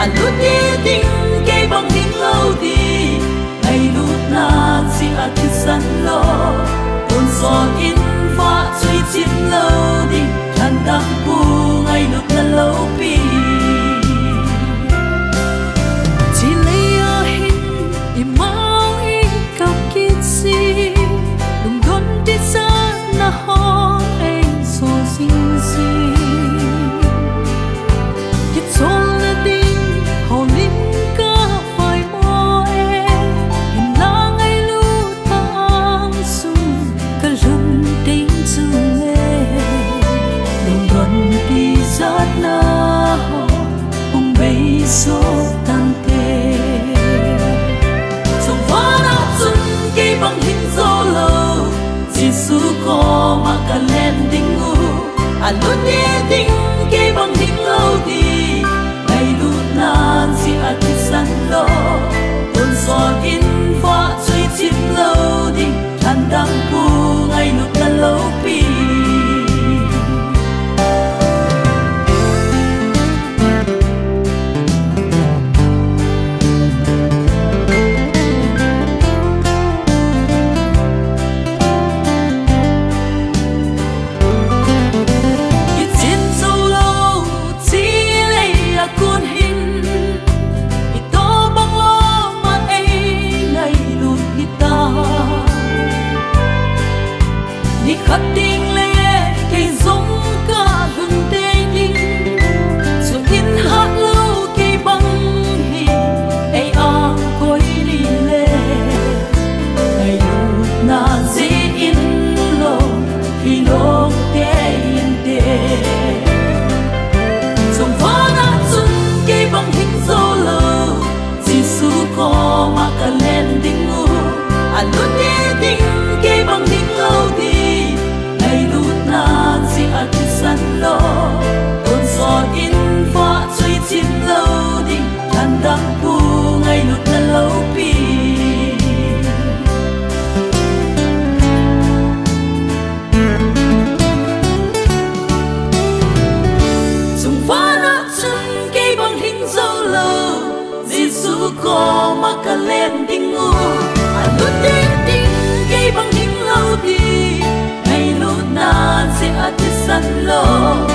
anh lút đi tình cây bằng hình lâu đi ngày lút na chỉ ăn thịt sắn lo ôn gió in và suy chín lâu đi tràn đắng cu ngày lút na lâu pi chỉ lấy ở hình im mau in cặp kết si đừng đón đi xa na ho anh so xin xin kết son là tình hồn lim cả phải mơ em hình lá ngày lúc ta sung cả rừng tình sung em đừng đón đi xa na ho ông bay số tan tê sông phá đã xuân cây bằng hình dô lâu Giêsu có mà cả lên đinh ngủ anh lút đi tình cây bằng hình lâu đi ngày lút nan chỉ ăn thịt sắn lo ôn gió in và suy chín lâu đi tràn đắng cu ngày lút nan lâu pi khắc tình lệ cây giống cả hương tê linh rồi in hát lâu cây băng hình ai ang coi đi lệ ngày lúc na dễ in lo khi lúc tê in tê sông phá đã xuân cây băng hình dô lâu Giêsu có mà cả lên đinh ngủ anh luôn đi tình cây băng hình lâu đi chỉ ăn thịt sắn lo ôn gió in và suy chín lâu đi tràn đắng cu ngày lút na lâu pi sông phá đã xuân cây bằng hình dâu lâu Giêsu có mà cả lên đinh ngủ anh lút đi tình cây bằng hình lâu đi ngày lút na sẽ ăn thịt sắn lo